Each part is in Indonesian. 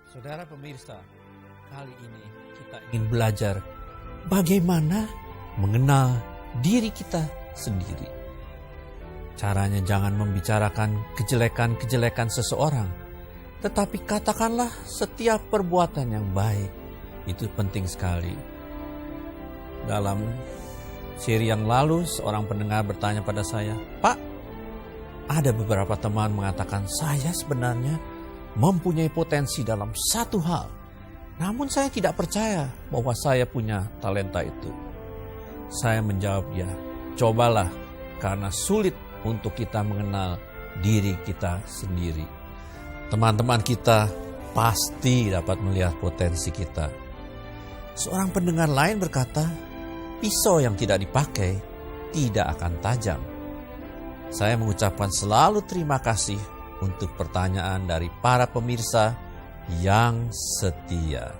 Saudara pemirsa, kali ini kita ingin belajar bagaimana mengenal diri kita sendiri. Caranya jangan membicarakan kejelekan-kejelekan seseorang, tetapi katakanlah setiap perbuatan yang baik. Itu penting sekali. Dalam seri yang lalu, seorang pendengar bertanya pada saya, "Pak, ada beberapa teman mengatakan saya sebenarnya mempunyai potensi dalam satu hal. Namun saya tidak percaya bahwa saya punya talenta itu." Saya menjawab dia, "Cobalah, karena sulit untuk kita mengenal diri kita sendiri. Teman-teman kita pasti dapat melihat potensi kita." Seorang pendengar lain berkata, "Pisau yang tidak dipakai tidak akan tajam." Saya mengucapkan selalu terima kasih untuk pertanyaan dari para pemirsa yang setia.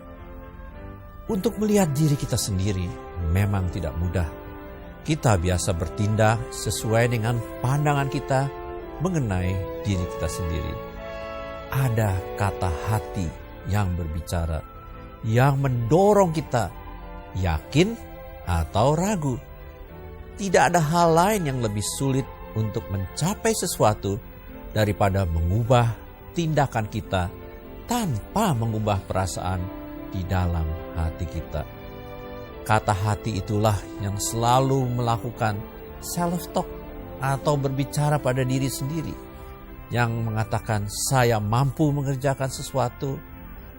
Untuk melihat diri kita sendiri memang tidak mudah. Kita biasa bertindak sesuai dengan pandangan kita mengenai diri kita sendiri. Ada kata hati yang berbicara, yang mendorong kita yakin atau ragu. Tidak ada hal lain yang lebih sulit untuk mencapai sesuatu daripada mengubah tindakan kita tanpa mengubah perasaan di dalam hati kita. Kata hati itulah yang selalu melakukan self-talk atau berbicara pada diri sendiri, yang mengatakan saya mampu mengerjakan sesuatu,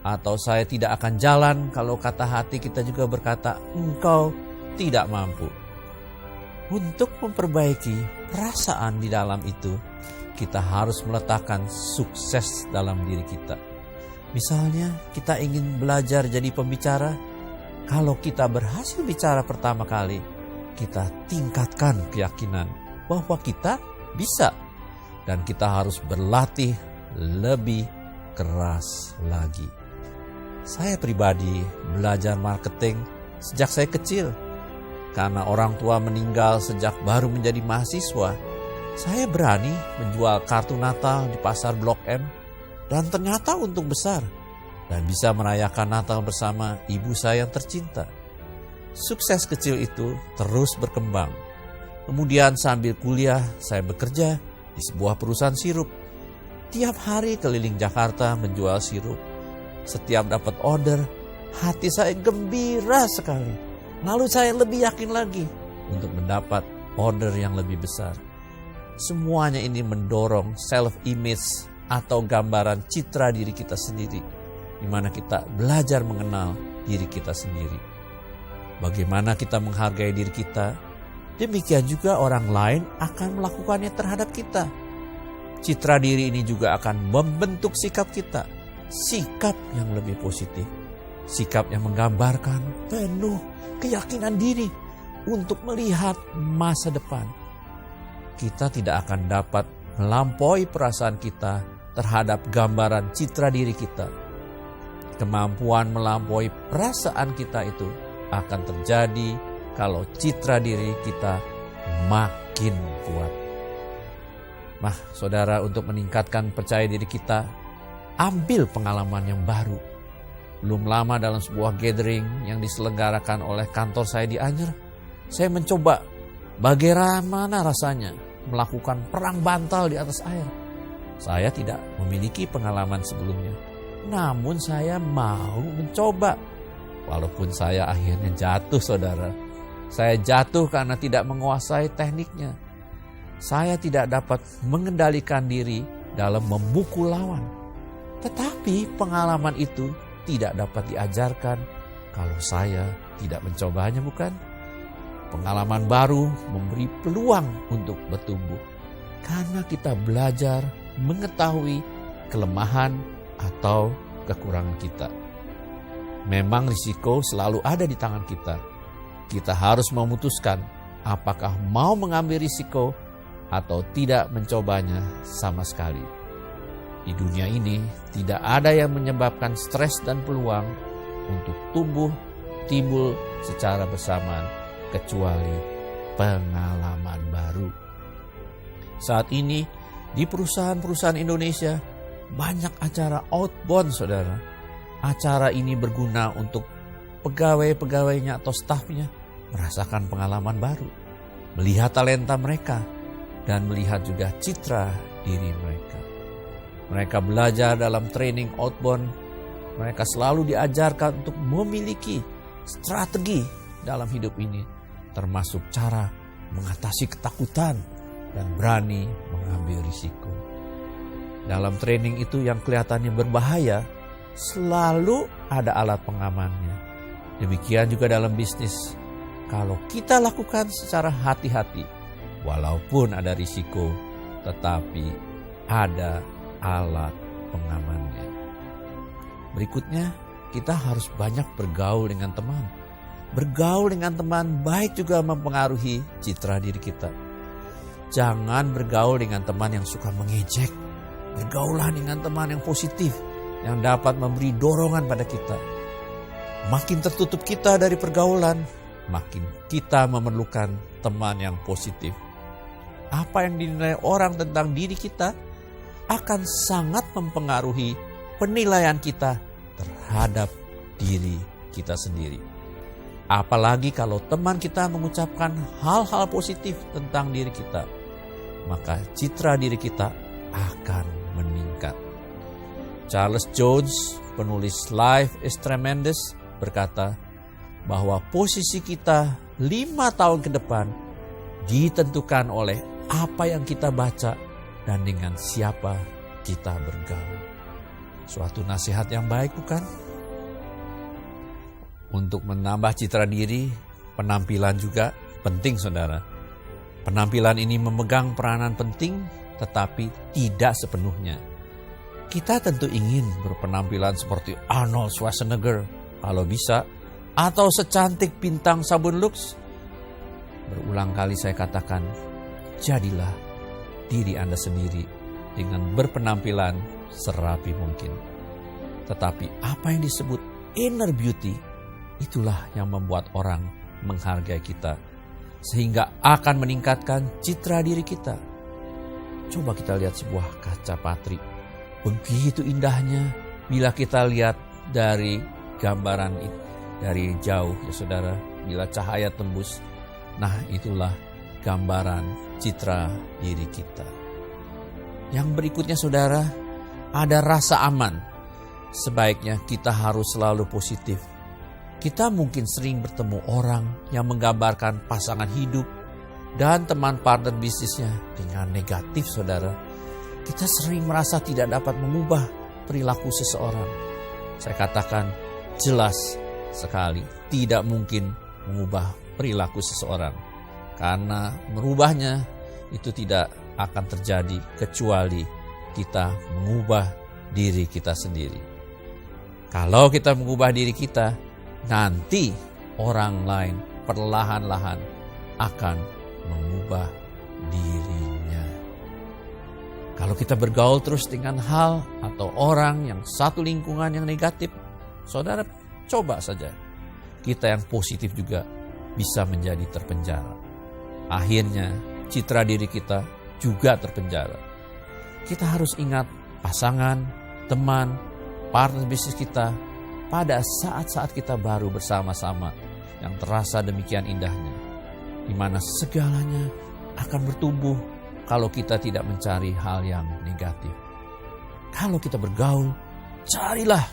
atau saya tidak akan jalan. Kalau kata hati kita juga berkata engkau tidak mampu. Untuk memperbaiki perasaan di dalam itu, kita harus meletakkan sukses dalam diri kita. Misalnya kita ingin belajar jadi pembicara. Kalau kita berhasil bicara pertama kali, kita tingkatkan keyakinan bahwa kita bisa. Dan kita harus berlatih lebih keras lagi. Saya pribadi belajar marketing sejak saya kecil. Karena orang tua meninggal sejak baru menjadi mahasiswa, saya berani menjual kartu Natal di pasar Blok M dan ternyata untung besar dan bisa merayakan Natal bersama ibu saya yang tercinta. Sukses kecil itu terus berkembang. Kemudian sambil kuliah saya bekerja di sebuah perusahaan sirup. Tiap hari keliling Jakarta menjual sirup. Setiap dapat order, hati saya gembira sekali. Lalu saya lebih yakin lagi untuk mendapat order yang lebih besar. Semuanya ini mendorong self-image atau gambaran citra diri kita sendiri, di mana kita belajar mengenal diri kita sendiri. Bagaimana kita menghargai diri kita, demikian juga orang lain akan melakukannya terhadap kita. Citra diri ini juga akan membentuk sikap kita, sikap yang lebih positif, sikap yang menggambarkan penuh keyakinan diri untuk melihat masa depan. Kita tidak akan dapat melampaui perasaan kita terhadap gambaran citra diri kita. Kemampuan melampaui perasaan kita itu akan terjadi kalau citra diri kita makin kuat. Nah, saudara, untuk meningkatkan percaya diri kita, ambil pengalaman yang baru. Belum lama dalam sebuah gathering yang diselenggarakan oleh kantor saya di Anyer, saya mencoba bagaimana rasanya melakukan perang bantal di atas air. Saya tidak memiliki pengalaman sebelumnya, namun saya mau mencoba. Walaupun saya akhirnya jatuh, saudara. Saya jatuh karena tidak menguasai tekniknya. Saya tidak dapat mengendalikan diri dalam memukul lawan. Tetapi pengalaman itu tidak dapat diajarkan kalau saya tidak mencobanya, bukan? Pengalaman baru memberi peluang untuk bertumbuh. Karena kita belajar mengetahui kelemahan atau kekurangan kita. Memang risiko selalu ada di tangan kita. Kita harus memutuskan apakah mau mengambil risiko atau tidak mencobanya sama sekali. Di dunia ini tidak ada yang menyebabkan stres dan peluang untuk tumbuh timbul secara bersamaan kecuali pengalaman baru. Saat ini di perusahaan-perusahaan Indonesia banyak acara outbound, saudara. acara ini berguna untuk pegawai-pegawainya atau stafnya merasakan pengalaman baru, melihat talenta mereka, dan melihat juga citra diri mereka. Mereka belajar dalam training outbound, mereka selalu diajarkan untuk memiliki strategi dalam hidup ini, termasuk cara mengatasi ketakutan dan berani mengambil risiko. Dalam training itu yang kelihatannya berbahaya, selalu ada alat pengamannya. Demikian juga dalam bisnis. Kalau kita lakukan secara hati-hati, walaupun ada risiko, tetapi ada alat pengamannya. Berikutnya, kita harus banyak bergaul dengan teman. Bergaul dengan teman baik juga mempengaruhi citra diri kita. Jangan bergaul dengan teman yang suka mengejek. Bergaulah dengan teman yang positif, yang dapat memberi dorongan pada kita. Makin tertutup kita dari pergaulan, makin kita memerlukan teman yang positif. Apa yang dinilai orang tentang diri kita akan sangat mempengaruhi penilaian kita terhadap diri kita sendiri. Apalagi kalau teman kita mengucapkan hal-hal positif tentang diri kita, maka citra diri kita akan meningkat. Charles Jones, penulis Life is Tremendous, berkata bahwa posisi kita 5 tahun ke depan ditentukan oleh apa yang kita baca dan dengan siapa kita bergaul. Suatu nasihat yang baik, bukan? Untuk menambah citra diri, penampilan juga penting, saudara. Penampilan ini memegang peranan penting, tetapi tidak sepenuhnya. Kita tentu ingin berpenampilan seperti Arnold Schwarzenegger, kalau bisa, atau secantik bintang sabun Lux. Berulang kali saya katakan, jadilah diri Anda sendiri dengan berpenampilan serapi mungkin. Tetapi apa yang disebut inner beauty, itulah yang membuat orang menghargai kita, sehingga akan meningkatkan citra diri kita. Coba kita lihat sebuah kaca patri. Begitu indahnya bila kita lihat dari gambaran itu dari jauh, ya saudara, bila cahaya tembus. Nah, itulah gambaran citra diri kita. Yang berikutnya, saudara, ada rasa aman. Sebaiknya kita harus selalu positif. Kita mungkin sering bertemu orang yang menggambarkan pasangan hidup dan teman partner bisnisnya dengan negatif, saudara. Kita sering merasa tidak dapat mengubah perilaku seseorang. Saya katakan jelas sekali tidak mungkin mengubah perilaku seseorang, karena merubahnya itu tidak akan terjadi kecuali kita mengubah diri kita sendiri. Kalau kita mengubah diri kita, nanti orang lain perlahan-lahan akan mengubah dirinya. Kalau kita bergaul terus dengan hal atau orang yang satu lingkungan yang negatif, saudara, coba saja kita yang positif juga bisa menjadi terpenjara. Akhirnya citra diri kita juga terpenjara. Kita harus ingat pasangan, teman, partner bisnis kita pada saat-saat kita baru bersama-sama yang terasa demikian indahnya, di mana segalanya akan bertumbuh kalau kita tidak mencari hal yang negatif. Kalau kita bergaul, carilah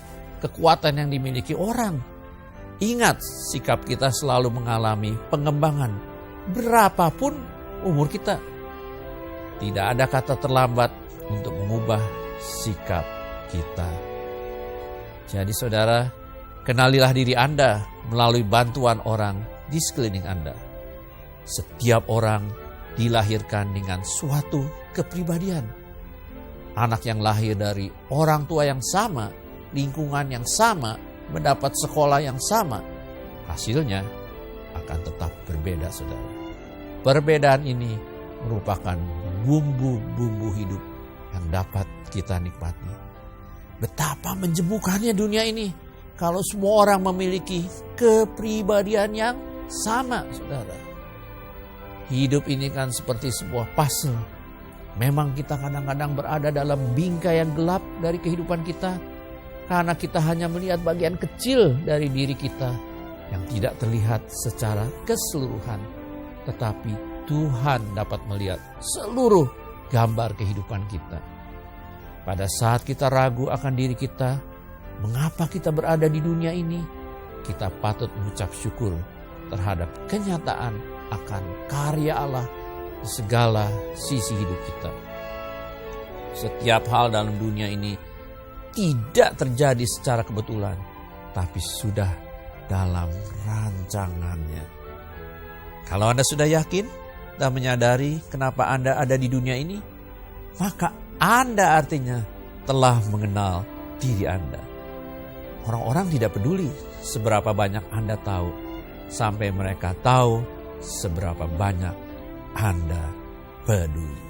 kekuatan yang dimiliki orang. Ingat, sikap kita selalu mengalami pengembangan berapapun umur kita. Tidak ada kata terlambat untuk mengubah sikap kita. Jadi saudara, kenalilah diri Anda melalui bantuan orang di sekeliling Anda. Setiap orang dilahirkan dengan suatu kepribadian. Anak yang lahir dari orang tua yang sama, lingkungan yang sama, mendapat sekolah yang sama, hasilnya akan tetap berbeda, saudara. Perbedaan ini merupakan bumbu-bumbu hidup yang dapat kita nikmati. Betapa menjemukannya dunia ini kalau semua orang memiliki kepribadian yang sama, saudara. Hidup ini kan seperti sebuah puzzle. Memang kita kadang-kadang berada dalam bingkai yang gelap dari kehidupan kita. karena kita hanya melihat bagian kecil dari diri kita yang tidak terlihat secara keseluruhan. Tetapi Tuhan dapat melihat seluruh gambar kehidupan kita. Pada saat kita ragu akan diri kita, mengapa kita berada di dunia ini, kita patut mengucap syukur terhadap kenyataan akan karya Allah di segala sisi hidup kita. Setiap hal dalam dunia ini tidak terjadi secara kebetulan, tapi sudah dalam rancangannya. Kalau Anda sudah yakin dan menyadari kenapa Anda ada di dunia ini, maka Anda artinya telah mengenal diri Anda. Orang-orang tidak peduli seberapa banyak Anda tahu, sampai mereka tahu seberapa banyak Anda peduli.